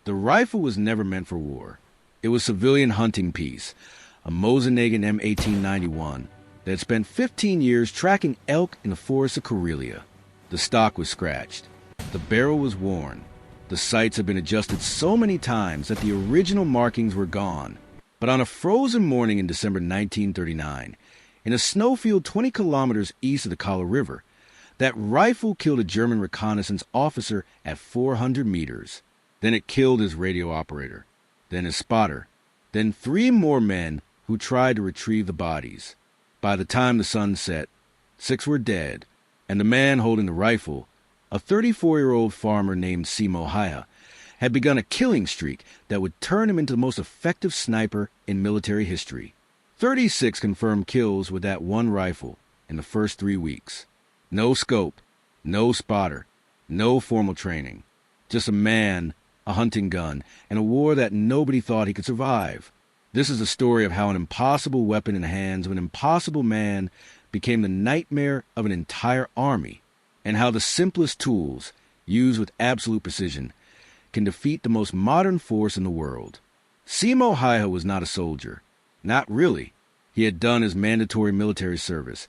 The rifle was never meant for war. It was civilian hunting piece, a Mosin-Nagant M1891 that had spent 15 years tracking elk in the forests of Karelia. The stock was scratched. The barrel was worn. The sights had been adjusted so many times that the original markings were gone. But on a frozen morning in December 1939, in a snowfield 20 kilometers east of the Kala River, that rifle killed a German reconnaissance officer at 400 meters. Then it killed his radio operator, then his spotter, then 3 more men who tried to retrieve the bodies. By the time the sun set, 6 were dead, and the man holding the rifle, a 34-year-old farmer named Simo Häyhä, had begun a killing streak that would turn him into the most effective sniper in military history. 36 confirmed kills with that one rifle in the first 3 weeks. No scope, no spotter, no formal training. Just a man, a hunting gun, and a war that nobody thought he could survive. This is the story of how an impossible weapon in the hands of an impossible man became the nightmare of an entire army, and how the simplest tools, used with absolute precision, can defeat the most modern force in the world. Simo Häyhä was not a soldier. Not really. He had done his mandatory military service,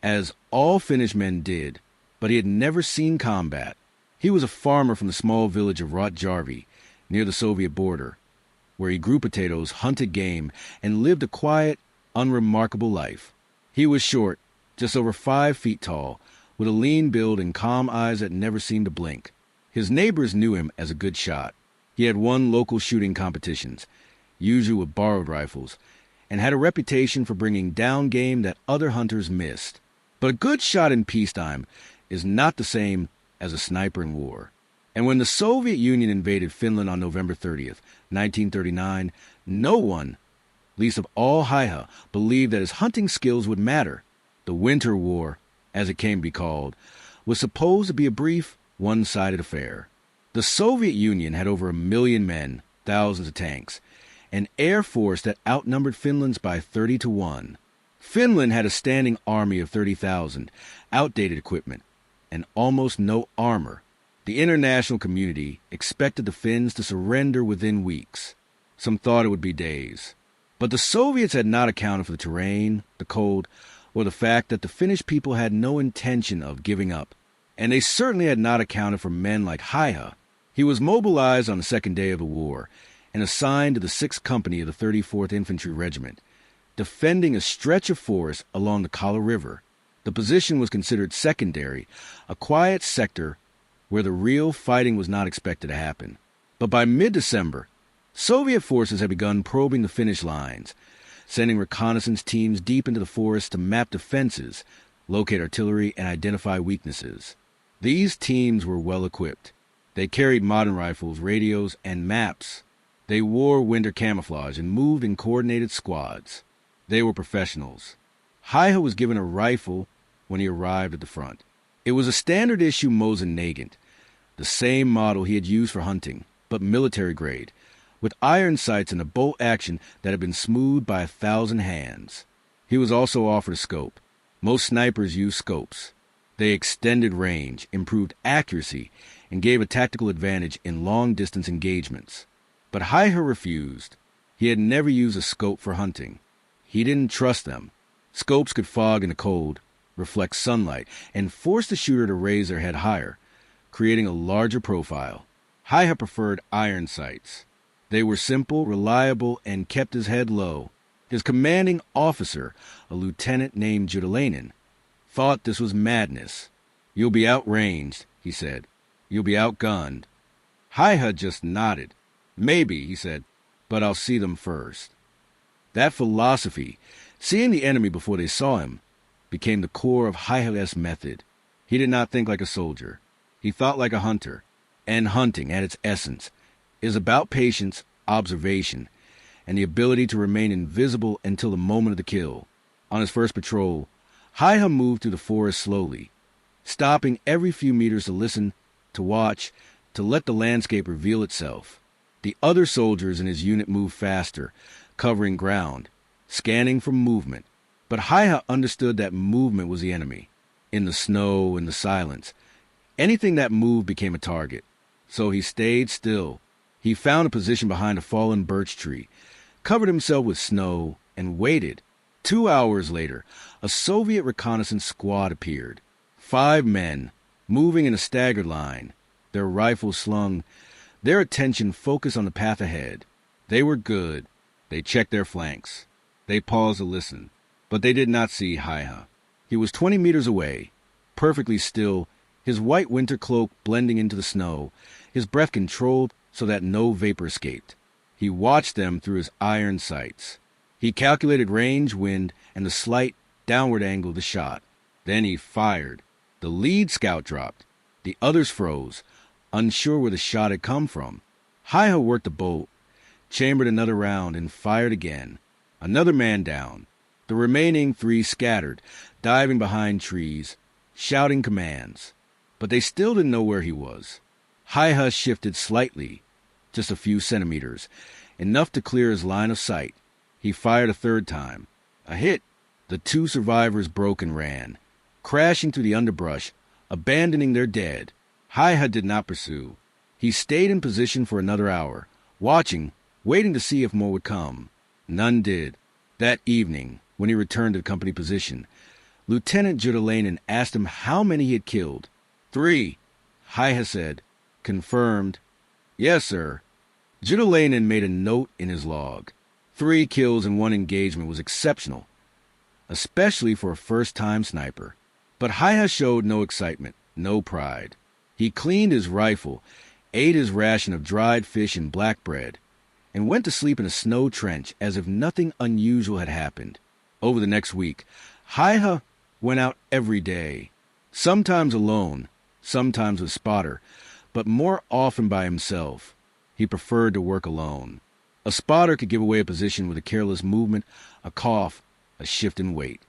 as all Finnish men did, but he had never seen combat. He was a farmer from the small village of Rotjärvi, near the Soviet border, where he grew potatoes, hunted game, and lived a quiet, unremarkable life. He was short, just over 5 feet tall, with a lean build and calm eyes that never seemed to blink. His neighbors knew him as a good shot. He had won local shooting competitions, usually with borrowed rifles, and had a reputation for bringing down game that other hunters missed. But a good shot in peacetime is not the same as a sniper in war. And when the Soviet Union invaded Finland on November 30th, 1939, no one, least of all Häyhä, believed that his hunting skills would matter. The Winter War, as it came to be called, was supposed to be a brief, one-sided affair. The Soviet Union had over 1 million men, thousands of tanks, an air force that outnumbered Finland's by 30 to 1. Finland had a standing army of 30,000, outdated equipment, and almost no armor. The international community expected the Finns to surrender within weeks. Some thought it would be days. But the Soviets had not accounted for the terrain, the cold, or the fact that the Finnish people had no intention of giving up. And they certainly had not accounted for men like Häyhä. He was mobilized on the second day of the war and assigned to the 6th Company of the 34th Infantry Regiment, defending a stretch of forest along the Kala River. The position was considered secondary, a quiet sector where the real fighting was not expected to happen. But by mid-December, Soviet forces had begun probing the Finnish lines, sending reconnaissance teams deep into the forest to map defenses, locate artillery, and identify weaknesses. These teams were well equipped. They carried modern rifles, radios, and maps. They wore winter camouflage and moved in coordinated squads. They were professionals. Häyhä was given a rifle when he arrived at the front. It was a standard-issue Mosin-Nagant, the same model he had used for hunting, but military grade, with iron sights and a bolt action that had been smoothed by 1,000 hands. He was also offered a scope. Most snipers used scopes. They extended range, improved accuracy, and gave a tactical advantage in long-distance engagements. But Häyhä refused. He had never used a scope for hunting. He didn't trust them. Scopes could fog in the cold, reflect sunlight, and force the shooter to raise their head higher, creating a larger profile. Häyhä preferred iron sights. They were simple, reliable, and kept his head low. His commanding officer, a lieutenant named Juutalainen, thought this was madness. "You'll be outranged," he said. "You'll be outgunned." Häyhä just nodded. "Maybe," he said, "but I'll see them first." That philosophy, seeing the enemy before they saw him, became the core of Häyhä's method. He did not think like a soldier. He thought like a hunter. And hunting, at its essence, is about patience, observation, and the ability to remain invisible until the moment of the kill. On his first patrol, Häyhä moved through the forest slowly, stopping every few meters to listen, to watch, to let the landscape reveal itself. The other soldiers in his unit moved faster, covering ground, scanning for movement. But Häyhä understood that movement was the enemy. In the snow, in the silence, anything that moved became a target. So he stayed still, He found a position behind a fallen birch tree, covered himself with snow, and waited. 2 hours later, a Soviet reconnaissance squad appeared. 5 men, moving in a staggered line, their rifles slung, their attention focused on the path ahead. They were good. They checked their flanks. They paused to listen, but they did not see Häyhä. He was 20 meters away, perfectly still, his white winter cloak blending into the snow, his breath controlled so that no vapor escaped. He watched them through his iron sights. He calculated range, wind, and the slight downward angle of the shot. Then he fired. The lead scout dropped. The others froze, unsure where the shot had come from. Häyhä worked the bolt, chambered another round, and fired again. Another man down. The remaining 3 scattered, diving behind trees, shouting commands. But they still didn't know where he was. Häyhä shifted slightly, just a few centimeters, enough to clear his line of sight. He fired a 3rd time. A hit. The 2 survivors broke and ran, crashing through the underbrush, abandoning their dead. Häyhä did not pursue. He stayed in position for another hour, watching, waiting to see if more would come. None did. That evening, when he returned to the company position, Lieutenant Juutalainen asked him how many he had killed. 3, Häyhä said. Confirmed. Yes, sir. Juutalainen made a note in his log. 3 kills in one engagement was exceptional, especially for a first-time sniper. But Häyhä showed no excitement, no pride. He cleaned his rifle, ate his ration of dried fish and black bread, and went to sleep in a snow trench as if nothing unusual had happened. Over the next week, Häyhä went out every day, sometimes alone, sometimes with spotter, but more often by himself. He preferred to work alone. A spotter could give away a position with a careless movement, a cough, a shift in weight.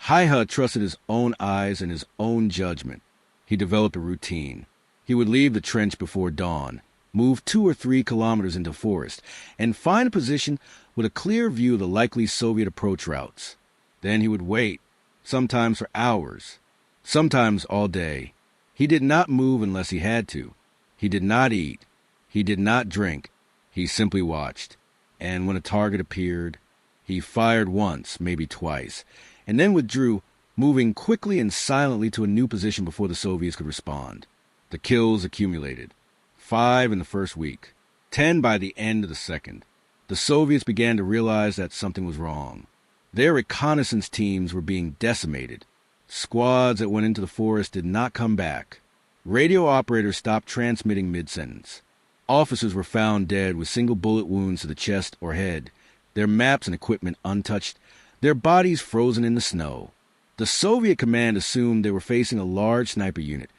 Häyhä trusted his own eyes and his own judgment. He developed a routine. He would leave the trench before dawn, move 2 or 3 kilometers into forest, and find a position with a clear view of the likely Soviet approach routes. Then he would wait, sometimes for hours, sometimes all day. He did not move unless he had to. He did not eat. He did not drink. He simply watched. And when a target appeared, he fired once, maybe twice, and then withdrew, moving quickly and silently to a new position before the Soviets could respond. The kills accumulated. 5 in the first week, 10 by the end of the second. The Soviets began to realize that something was wrong. Their reconnaissance teams were being decimated. Squads that went into the forest did not come back. Radio operators stopped transmitting mid-sentence. Officers were found dead with single bullet wounds to the chest or head, their maps and equipment untouched, their bodies frozen in the snow. The Soviet command assumed they were facing a large sniper unit,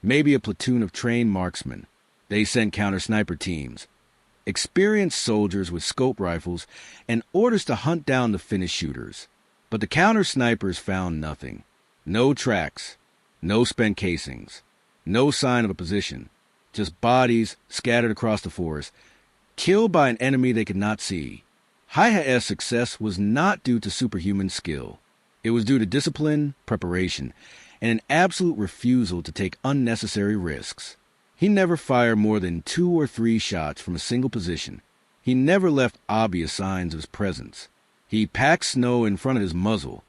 maybe a platoon of trained marksmen. They sent counter-sniper teams, experienced soldiers with scope rifles, and orders to hunt down the Finnish shooters. But the counter-snipers found nothing. No tracks, no spent casings, no sign of a position, just bodies scattered across the forest, killed by an enemy they could not see. Häyhä's success was not due to superhuman skill. It was due to discipline, preparation, and an absolute refusal to take unnecessary risks. He never fired more than 2 or 3 shots from a single position. He never left obvious signs of his presence. He packed snow in front of his muzzle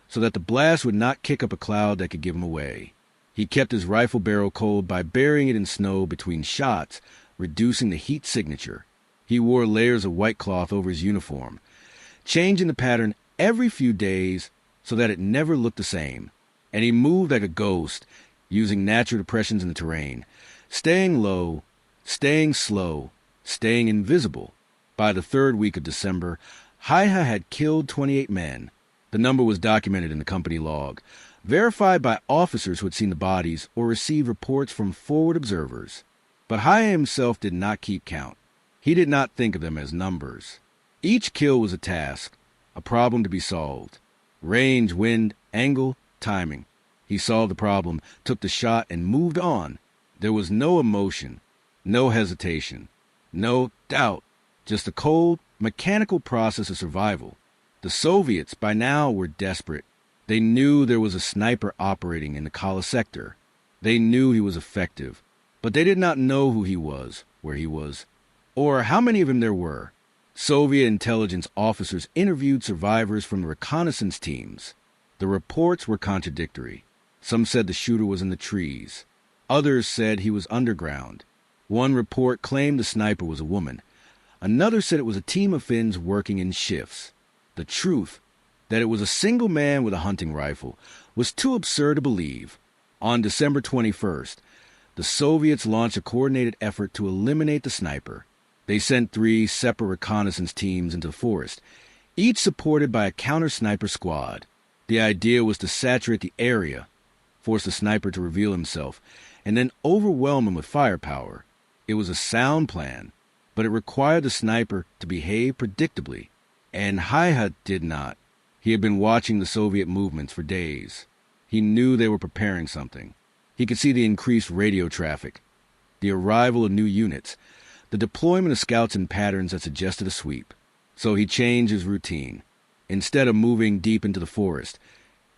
so that the blast would not kick up a cloud that could give him away. He kept his rifle barrel cold by burying it in snow between shots, reducing the heat signature. He wore layers of white cloth over his uniform, changing the pattern every few days so that it never looked the same. And he moved like a ghost, using natural depressions in the terrain, staying low, staying slow, staying invisible. By the 3rd week of December, Häyhä had killed 28 men. The number was documented in the company log, verified by officers who had seen the bodies or received reports from forward observers. But Häyhä himself did not keep count. He did not think of them as numbers. Each kill was a task, a problem to be solved. Range, wind, angle, timing. He solved the problem, took the shot, and moved on. There was no emotion, no hesitation, no doubt, just a cold, mechanical process of survival. The Soviets, by now, were desperate. They knew there was a sniper operating in the Kala sector. They knew he was effective, but they did not know who he was, where he was, or how many of him there were. Soviet intelligence officers interviewed survivors from the reconnaissance teams. The reports were contradictory. Some said the shooter was in the trees. Others said he was underground. One report claimed the sniper was a woman. Another said it was a team of Finns working in shifts. The truth, that it was a single man with a hunting rifle, was too absurd to believe. On December 21st, the Soviets launched a coordinated effort to eliminate the sniper. They sent 3 separate reconnaissance teams into the forest, each supported by a counter-sniper squad. The idea was to saturate the area, force the sniper to reveal himself, and then overwhelm him with firepower. It was a sound plan, but it required the sniper to behave predictably, and Häyhä did not. He had been watching the Soviet movements for days. He knew they were preparing something. He could see the increased radio traffic, the arrival of new units, the deployment of scouts in patterns that suggested a sweep. So he changed his routine. Instead of moving deep into the forest,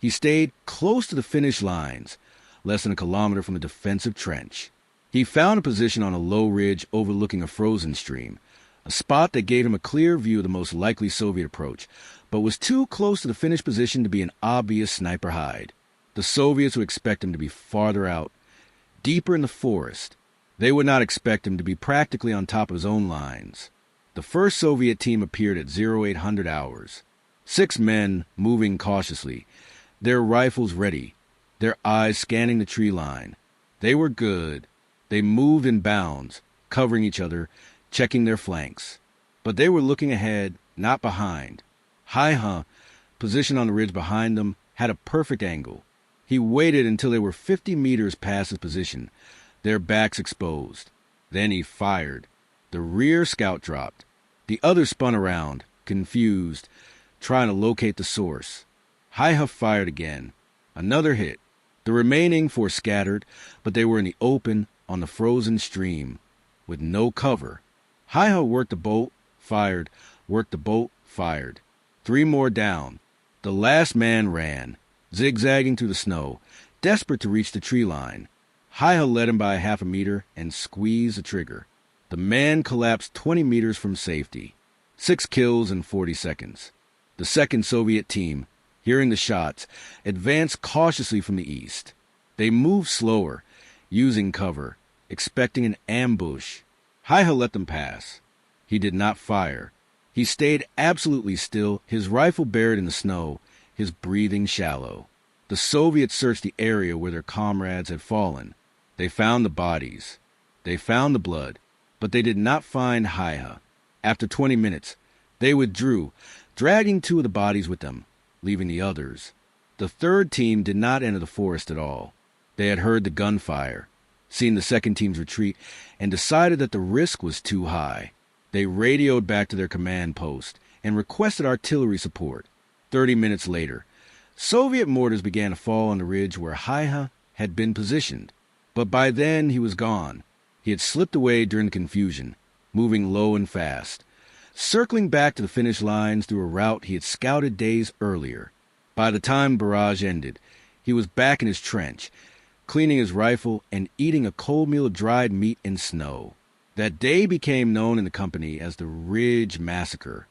he stayed close to the Finnish lines, less than a kilometer from the defensive trench. He found a position on a low ridge overlooking a frozen stream, a spot that gave him a clear view of the most likely Soviet approach, but was too close to the Finnish position to be an obvious sniper hide. The Soviets would expect him to be farther out, deeper in the forest. They would not expect him to be practically on top of his own lines. The first Soviet team appeared at 0800 hours. 6 men moving cautiously, their rifles ready, their eyes scanning the tree line. They were good. They moved in bounds, covering each other, checking their flanks. But they were looking ahead, not behind. Häyhä, positioned on the ridge behind them, had a perfect angle. He waited until they were 50 meters past his position, their backs exposed. Then he fired. The rear scout dropped. The others spun around, confused, trying to locate the source. Häyhä fired again. Another hit. The remaining 4 scattered, but they were in the open, on the frozen stream, with no cover. Häyhä worked the bolt, fired, worked the bolt, fired. 3 more down. The last man ran, zigzagging through the snow, desperate to reach the tree line. Häyhä led him by half a meter and squeezed the trigger. The man collapsed 20 meters from safety. 6 kills in 40 seconds. The second Soviet team, hearing the shots, advanced cautiously from the east. They moved slower, using cover, expecting an ambush. Häyhä let them pass. He did not fire. He stayed absolutely still, his rifle buried in the snow, his breathing shallow. The Soviets searched the area where their comrades had fallen. They found the bodies. They found the blood, but they did not find Häyhä. After 20 minutes, they withdrew, dragging 2 of the bodies with them, leaving the others. The third team did not enter the forest at all. They had heard the gunfire, seen the second team's retreat, and decided that the risk was too high. They radioed back to their command post and requested artillery support. 30 minutes later, Soviet mortars began to fall on the ridge where Häyhä had been positioned. But by then he was gone. He had slipped away during the confusion, moving low and fast, circling back to the Finnish lines through a route he had scouted days earlier. By the time the barrage ended, he was back in his trench, cleaning his rifle and eating a cold meal of dried meat and snow. That day became known in the company as the Ridge Massacre.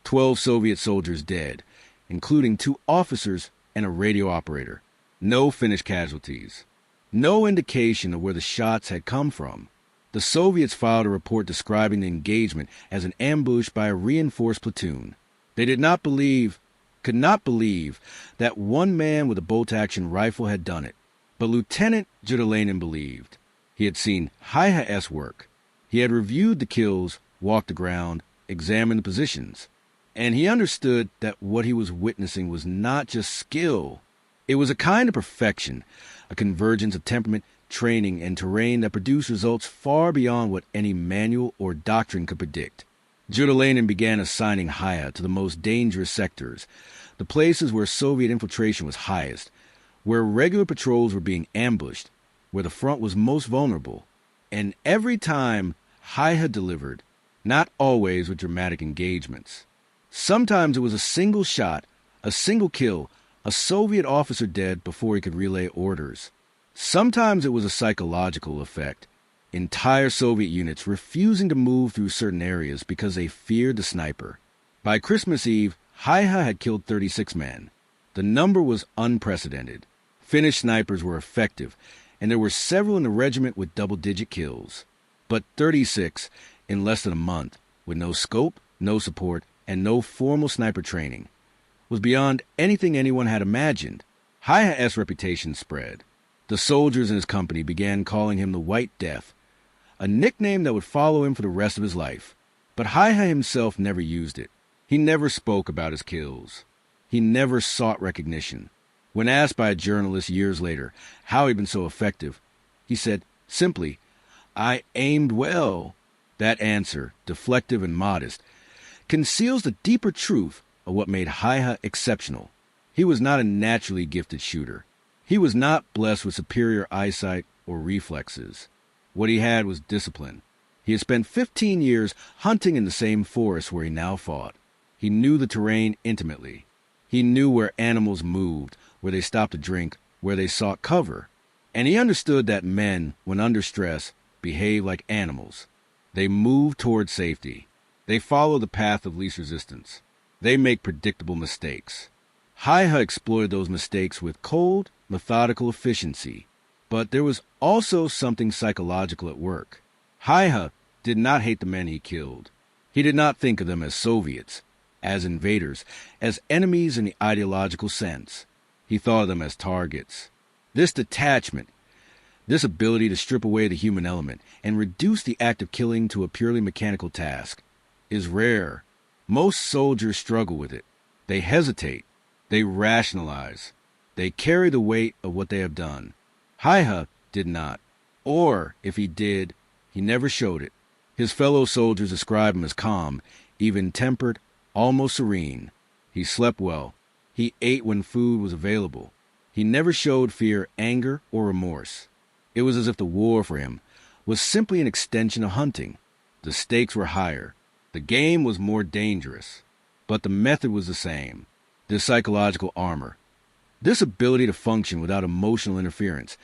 12 Soviet soldiers dead, including 2 officers and a radio operator. No Finnish casualties. No indication of where the shots had come from. The Soviets filed a report describing the engagement as an ambush by a reinforced platoon. They could not believe that one man with a bolt-action rifle had done it. But Lieutenant Jutalainen believed. He had seen Häyhä's work. He had reviewed the kills, walked the ground, examined the positions. And he understood that what he was witnessing was not just skill. It was a kind of perfection, a convergence of temperament, training, and terrain that produced results far beyond what any manual or doctrine could predict. Jutalainen began assigning Häyhä to the most dangerous sectors, the places where Soviet infiltration was highest, where regular patrols were being ambushed, where the front was most vulnerable. And every time, Häyhä delivered, not always with dramatic engagements. Sometimes it was a single shot, a single kill, a Soviet officer dead before he could relay orders. Sometimes it was a psychological effect, Entire Soviet units refusing to move through certain areas because they feared the sniper. By Christmas Eve, Häyhä had killed 36 men. The number was unprecedented. Finnish snipers were effective, and there were several in the regiment with double-digit kills. But 36 in less than a month, with no scope, no support, and no formal sniper training, was beyond anything anyone had imagined. Häyhä's reputation spread. The soldiers in his company began calling him the White Death, a nickname that would follow him for the rest of his life. But Häyhä himself never used it. He never spoke about his kills. He never sought recognition. When asked by a journalist years later how he'd been so effective, he said simply, "I aimed well." That answer, deflective and modest, conceals the deeper truth of what made Häyhä exceptional. He was not a naturally gifted shooter. He was not blessed with superior eyesight or reflexes. What he had was discipline. He had spent 15 years hunting in the same forest where he now fought. He knew the terrain intimately. He knew where animals moved, where they stopped to drink, where they sought cover. And he understood that men, when under stress, behave like animals. They move toward safety. They follow the path of least resistance. They make predictable mistakes. Häyhä exploited those mistakes with cold, methodical efficiency. But there was also something psychological at work. Häyhä did not hate the men he killed. He did not think of them as Soviets, as invaders, as enemies in the ideological sense. He thought of them as targets. This detachment, this ability to strip away the human element and reduce the act of killing to a purely mechanical task, is rare. Most soldiers struggle with it. They hesitate. They rationalize. They carry the weight of what they have done. Häyhä did not. Or, if he did, he never showed it. His fellow soldiers describe him as calm, even-tempered, almost serene. He slept well. He ate when food was available. He never showed fear, anger, or remorse. It was as if the war for him was simply an extension of hunting. The stakes were higher. The game was more dangerous. But the method was the same. This psychological armor, this ability to function without emotional interference,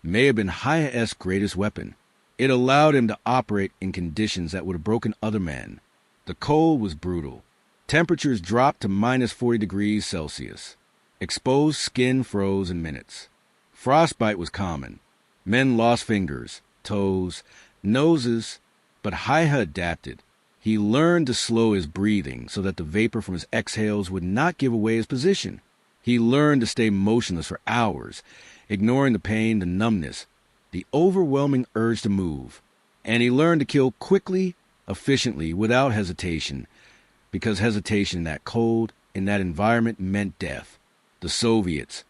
may have been Häyhä's greatest weapon. It allowed him to operate in conditions that would have broken other men. The cold was brutal. Temperatures dropped to minus 40 degrees Celsius. Exposed skin froze in minutes. Frostbite was common. Men lost fingers, toes, noses, but Häyhä adapted. He learned to slow his breathing so that the vapor from his exhales would not give away his position. He learned to stay motionless for hours, ignoring the pain, the numbness, the overwhelming urge to move. And he learned to kill quickly, efficiently, without hesitation, because hesitation in that cold, in that environment meant death. The Soviets,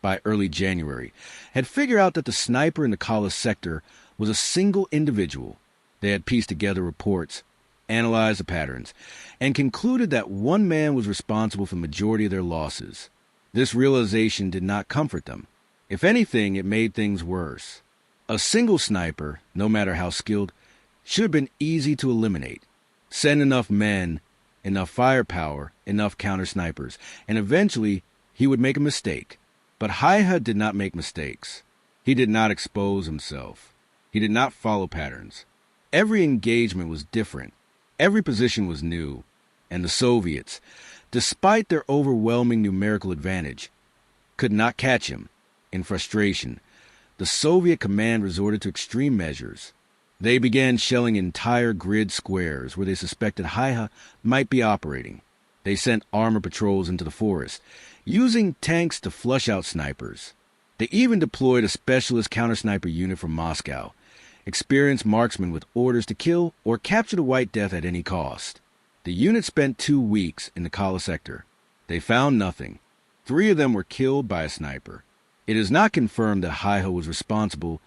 by early January, had figured out that the sniper in the Kala sector was a single individual. They had pieced together reports, analyzed the patterns, and concluded that one man was responsible for the majority of their losses. This realization did not comfort them. If anything, it made things worse. A single sniper, no matter how skilled, should have been easy to eliminate. Send enough men, enough firepower, enough counter-snipers, and eventually he would make a mistake. But Häyhä did not make mistakes. He did not expose himself. He did not follow patterns. Every engagement was different. Every position was new. And the Soviets, despite their overwhelming numerical advantage, could not catch him. In frustration, the Soviet command resorted to extreme measures. They began shelling entire grid squares where they suspected Häyhä might be operating. They sent armor patrols into the forest, using tanks to flush out snipers. They even deployed a specialist counter-sniper unit from Moscow, experienced marksmen with orders to kill or capture the White Death at any cost. The unit spent 2 weeks in the Kala sector. They found nothing. 3 of them were killed by a sniper. It is not confirmed that Häyhä was responsible,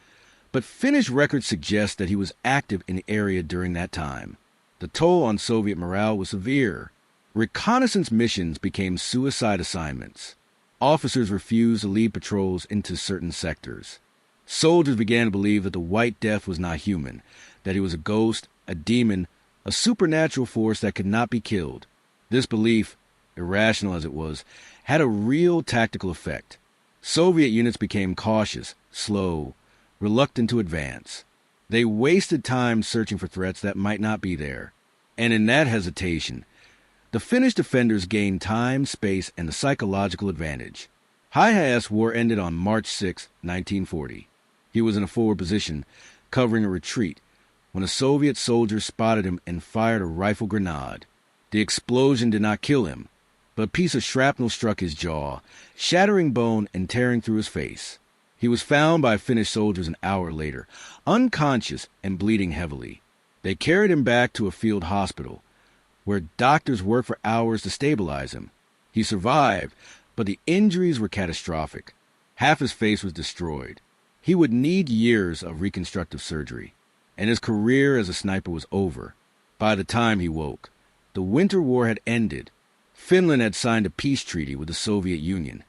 but Finnish records suggest that he was active in the area during that time. The toll on Soviet morale was severe. Reconnaissance missions became suicide assignments. Officers refused to lead patrols into certain sectors. Soldiers began to believe that the White Death was not human, that he was a ghost, a demon, a supernatural force that could not be killed. This belief, irrational as it was, had a real tactical effect. Soviet units became cautious, slow, reluctant to advance. They wasted time searching for threats that might not be there. And in that hesitation, the Finnish defenders gained time, space, and the psychological advantage. Häyhä's war ended on March 6, 1940. He was in a forward position, covering a retreat, when a Soviet soldier spotted him and fired a rifle grenade. The explosion did not kill him, but a piece of shrapnel struck his jaw, shattering bone and tearing through his face. He was found by Finnish soldiers an hour later, unconscious and bleeding heavily. They carried him back to a field hospital, where doctors worked for hours to stabilize him. He survived, but the injuries were catastrophic. Half his face was destroyed. He would need years of reconstructive surgery, and his career as a sniper was over. By the time he woke, the Winter War had ended. Finland had signed a peace treaty with the Soviet Union,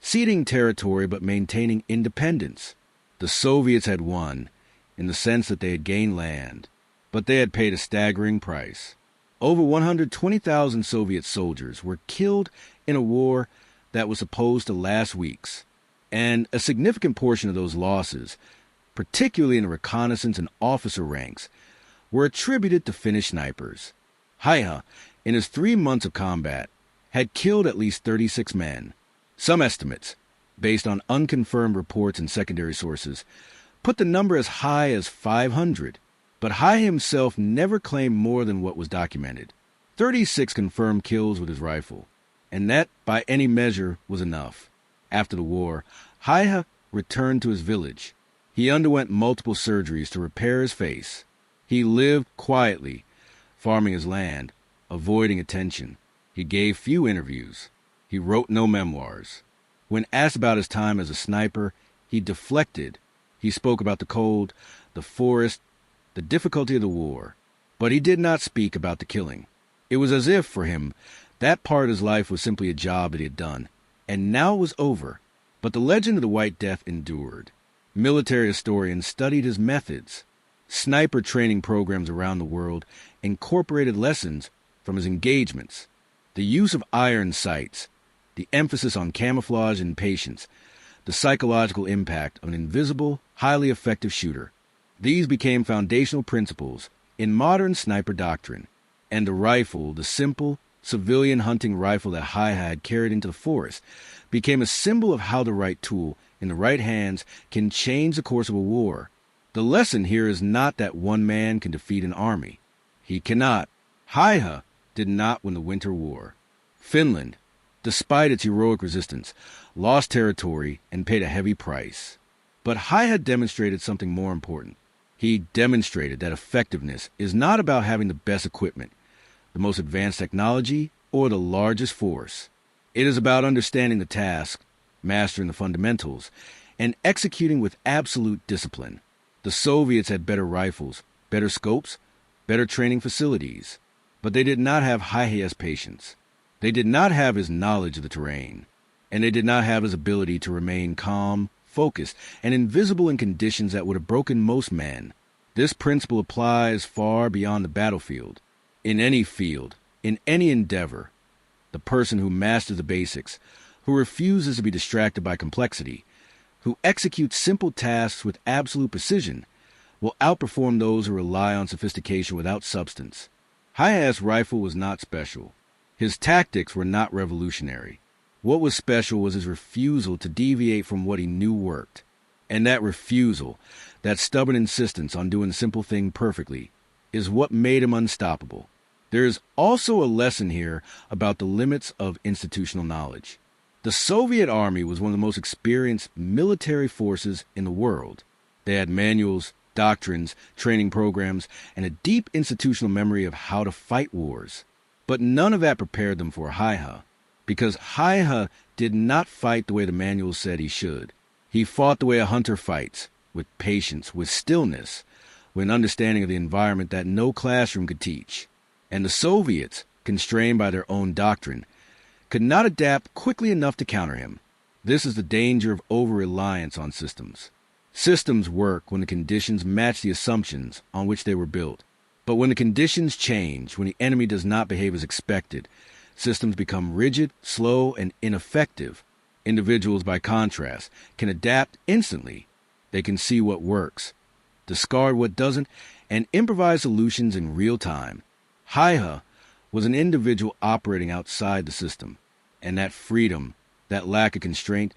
ceding territory but maintaining independence. The Soviets had won, in the sense that they had gained land, but they had paid a staggering price. Over 120,000 Soviet soldiers were killed in a war that was supposed to last weeks, and a significant portion of those losses, particularly in the reconnaissance and officer ranks, were attributed to Finnish snipers. Häyhä, in his 3 months of combat, had killed at least 36 men. Some estimates, based on unconfirmed reports and secondary sources, put the number as high as 500, but Häyhä himself never claimed more than what was documented. 36 confirmed kills with his rifle, and that, by any measure, was enough. After the war, Häyhä returned to his village. He underwent multiple surgeries to repair his face. He lived quietly, farming his land, avoiding attention. He gave few interviews. He wrote no memoirs. When asked about his time as a sniper, he deflected. He spoke about the cold, the forest, the difficulty of the war. But he did not speak about the killing. It was as if, for him, that part of his life was simply a job that he had done, and now it was over. But the legend of the White Death endured. Military historians studied his methods. Sniper training programs around the world incorporated lessons from his engagements. The use of iron sights, the emphasis on camouflage and patience, the psychological impact of an invisible, highly effective shooter. These became foundational principles in modern sniper doctrine, and the rifle, the simple, civilian hunting rifle that Häyhä had carried into the forest, became a symbol of how the right tool in the right hands can change the course of a war. The lesson here is not that one man can defeat an army. He cannot. Häyhä did not win the Winter War. Finland, despite its heroic resistance, lost territory and paid a heavy price. But Häyhä demonstrated something more important. He demonstrated that effectiveness is not about having the best equipment, the most advanced technology, or the largest force. It is about understanding the task, mastering the fundamentals, and executing with absolute discipline. The Soviets had better rifles, better scopes, better training facilities, but they did not have Häyhä's patience. They did not have his knowledge of the terrain, and they did not have his ability to remain calm, focused, and invisible in conditions that would have broken most men. This principle applies far beyond the battlefield. In any field, in any endeavor, the person who masters the basics, who refuses to be distracted by complexity, who executes simple tasks with absolute precision, will outperform those who rely on sophistication without substance. Häyhä's rifle was not special. His tactics were not revolutionary. What was special was his refusal to deviate from what he knew worked. And that refusal, that stubborn insistence on doing the simple thing perfectly, is what made him unstoppable. There is also a lesson here about the limits of institutional knowledge. The Soviet army was one of the most experienced military forces in the world. They had manuals, doctrines, training programs, and a deep institutional memory of how to fight wars. But none of that prepared them for Häyhä, because Häyhä did not fight the way the manuals said he should. He fought the way a hunter fights, with patience, with stillness, with an understanding of the environment that no classroom could teach. And the Soviets, constrained by their own doctrine, could not adapt quickly enough to counter him. This is the danger of over-reliance on systems. Systems work when the conditions match the assumptions on which they were built. But when the conditions change, when the enemy does not behave as expected, systems become rigid, slow, and ineffective. Individuals, by contrast, can adapt instantly. They can see what works, discard what doesn't, and improvise solutions in real time. Häyhä was an individual operating outside the system, and that freedom, that lack of constraint,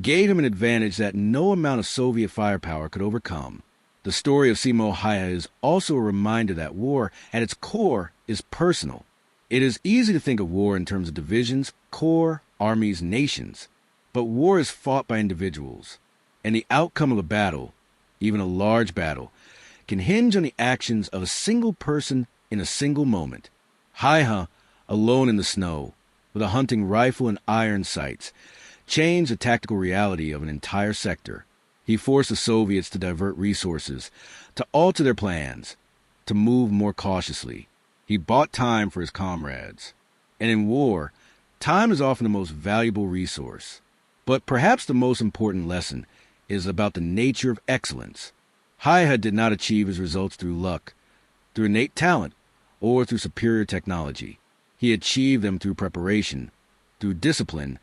gave him an advantage that no amount of Soviet firepower could overcome. The story of Simo Häyhä is also a reminder that war, at its core, is personal. It is easy to think of war in terms of divisions, corps, armies, nations. But war is fought by individuals, and the outcome of a battle, even a large battle, can hinge on the actions of a single person in a single moment. Häyhä, alone in the snow, with a hunting rifle and iron sights, changed the tactical reality of an entire sector. He forced the Soviets to divert resources, to alter their plans, to move more cautiously. He bought time for his comrades. And in war, time is often the most valuable resource. But perhaps the most important lesson is about the nature of excellence. Häyhä did not achieve his results through luck, through innate talent, or through superior technology. He achieved them through preparation, through discipline,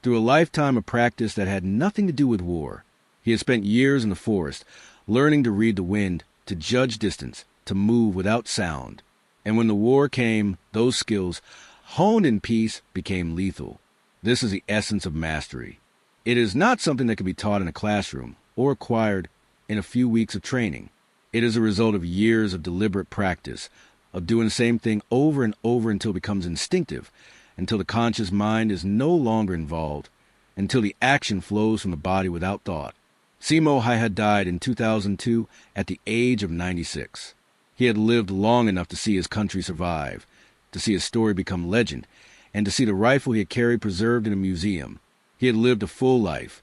through a lifetime of practice that had nothing to do with war. He had spent years in the forest, learning to read the wind, to judge distance, to move without sound. And when the war came, those skills, honed in peace, became lethal. This is the essence of mastery. It is not something that can be taught in a classroom or acquired in a few weeks of training. It is a result of years of deliberate practice, of doing the same thing over and over until it becomes instinctive, until the conscious mind is no longer involved, until the action flows from the body without thought. Simo Häyhä died in 2002 at the age of 96. He had lived long enough to see his country survive, to see his story become legend, and to see the rifle he had carried preserved in a museum. He had lived a full life,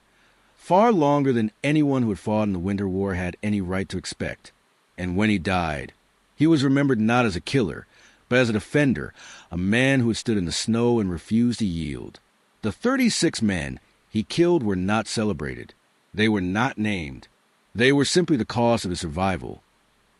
far longer than anyone who had fought in the Winter War had any right to expect. And when he died, he was remembered not as a killer, but as a defender, a man who had stood in the snow and refused to yield. The 36 men he killed were not celebrated. They were not named. They were simply the cost of his survival,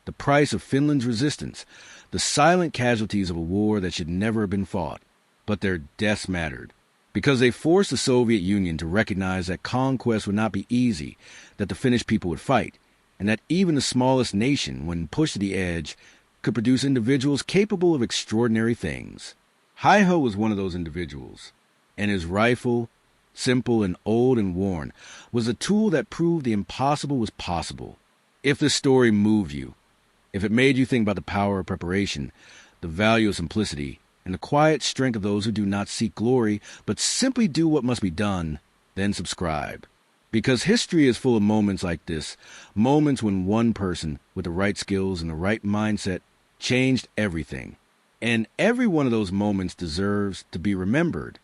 the price of Finland's resistance, the silent casualties of a war that should never have been fought. But their deaths mattered, because they forced the Soviet Union to recognize that conquest would not be easy, that the Finnish people would fight, and that even the smallest nation, when pushed to the edge, could produce individuals capable of extraordinary things. Häyhä was one of those individuals, and his rifle, simple and old and worn, was a tool that proved the impossible was possible. If this story moved you, if it made you think about the power of preparation, the value of simplicity, and the quiet strength of those who do not seek glory, but simply do what must be done, then subscribe. Because history is full of moments like this, moments when one person with the right skills and the right mindset changed everything. And every one of those moments deserves to be remembered.